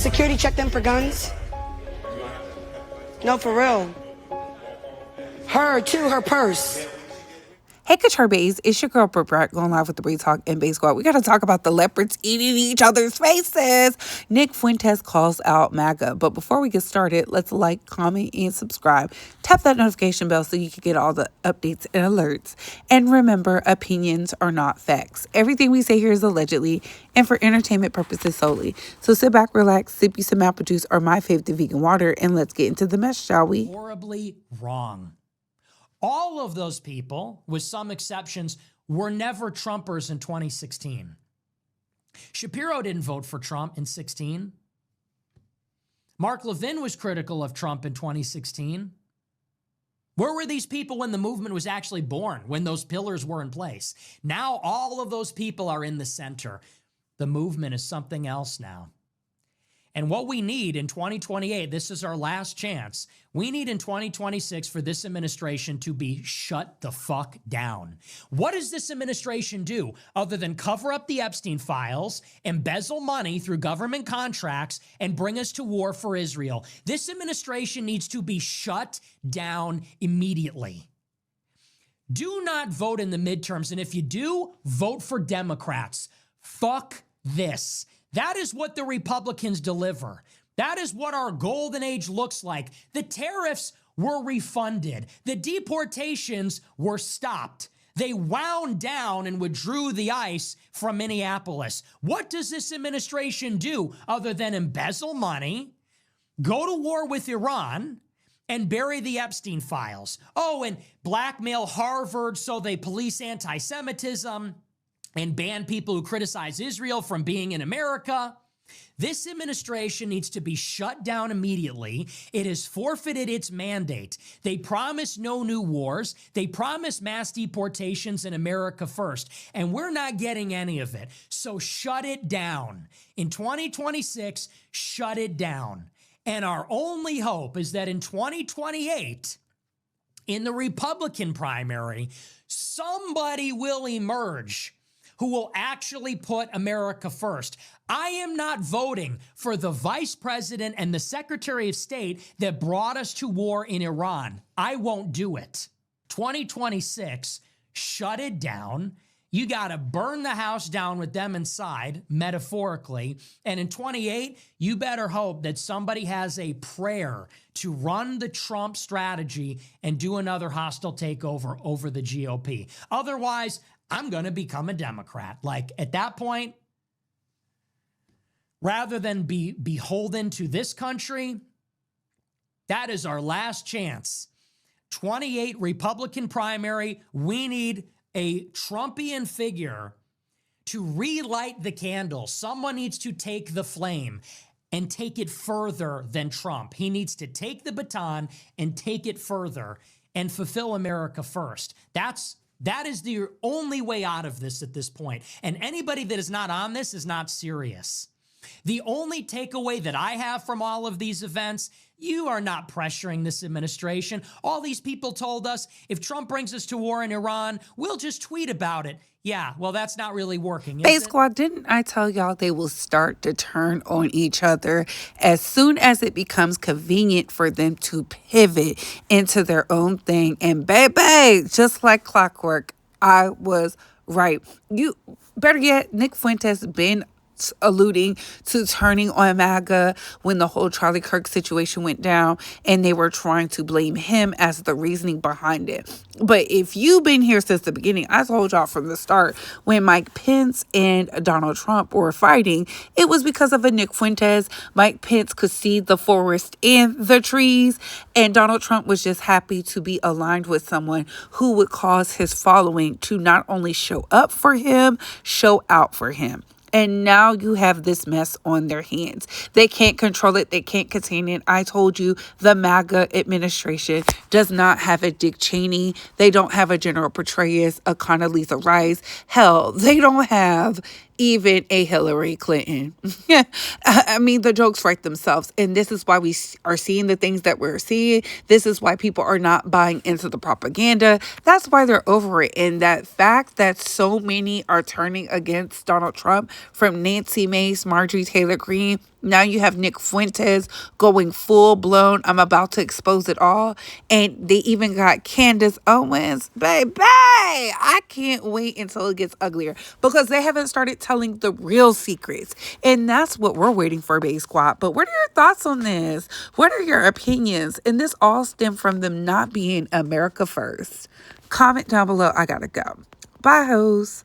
security check them for guns? No, for real. Her, too, her purse. Hey, Couture Bays, it's your girl, Britt, going live with the Bree Talk and Bay Squad. We got to talk about the leopards eating each other's faces. Nick Fuentes calls out MAGA. But before we get started, let's like, comment, and subscribe. Tap that notification bell so you can get all the updates and alerts. And remember, opinions are not facts. Everything we say here is allegedly and for entertainment purposes solely. So sit back, relax, sip you some apple juice or my favorite vegan water, and let's get into the mess, shall we? Horribly wrong. All of those people, with some exceptions, were never Trumpers in 2016. Shapiro didn't vote for Trump in 16. Mark Levin was critical of Trump in 2016. Where were these people when the movement was actually born, when those pillars were in place? Now all of those people are in the center. The movement is something else now. And what we need in 2028, this is our last chance, we need in 2026 for this administration to be shut the fuck down. What does this administration do other than cover up the Epstein files, embezzle money through government contracts, and bring us to war for Israel? This administration needs to be shut down immediately. Do not vote in the midterms, and if you do, vote for Democrats. Fuck this. That is what the Republicans deliver. That is what our golden age looks like. The tariffs were refunded. The deportations were stopped. They wound down and withdrew the ICE from Minneapolis. What does this administration do other than embezzle money, go to war with Iran, and bury the Epstein files? Oh, and blackmail Harvard so they police anti-Semitism and ban people who criticize Israel from being in America. This administration needs to be shut down immediately. It has forfeited its mandate. They promise no new wars. They promise mass deportations in America first, and we're not getting any of it. So shut it down. In 2026, shut it down. And our only hope is that in 2028, in the Republican primary, somebody will emerge who will actually put America first. I am not voting for the vice president and the secretary of state that brought us to war in Iran. I won't do it. 2026, shut it down. You got to burn the house down with them inside, metaphorically. And in 28, you better hope that somebody has a prayer to run the Trump strategy and do another hostile takeover over the GOP. Otherwise, I'm going to become a Democrat. Like, at that point, rather than be beholden to this country, that is our last chance. 28 Republican primary, we need a Trumpian figure to relight the candle. Someone needs to take the flame and take it further than Trump. He needs to take the baton and take it further and fulfill America first. That is the only way out of this at this point. And anybody that is not on this is not serious. The only takeaway that I have from all of these events, you are not pressuring this administration. All these people told us, if Trump brings us to war in Iran, we'll just tweet about it. Yeah, well, that's not really working, Bay Squad, didn't I tell y'all they will start to turn on each other as soon as it becomes convenient for them to pivot into their own thing? And baby, just like clockwork, I was right. You better yet, Nick Fuentes been alluding to turning on MAGA when the whole Charlie Kirk situation went down, and they were trying to blame him as the reasoning behind it. But if you've been here since the beginning, I told y'all from the start, when Mike Pence and Donald Trump were fighting, it was because of a Nick Fuentes. Mike Pence could see the forest and the trees, and Donald Trump was just happy to be aligned with someone who would cause his following to not only show up for him, show out for him. And now you have this mess on their hands. They can't control it. They can't contain it. I told you the MAGA administration does not have a Dick Cheney. They don't have a General Petraeus, a Condoleezza Rice. Hell, they don't have even a Hillary Clinton. I mean, the jokes write themselves. And this is why we are seeing the things that we're seeing. This is why people are not buying into the propaganda. That's why they're over it. And that fact that so many are turning against Donald Trump, from Nancy Mace, Marjorie Taylor Greene, Now you have Nick Fuentes going full blown, I'm about to expose it all. And they even got Candace Owens. Baby, I can't wait until it gets uglier because they haven't started telling the real secrets. And that's what we're waiting for, Bay Squad. But what are your thoughts on this? What are your opinions? And this all stemmed from them not being America first. Comment down below. I gotta go. Bye, hoes.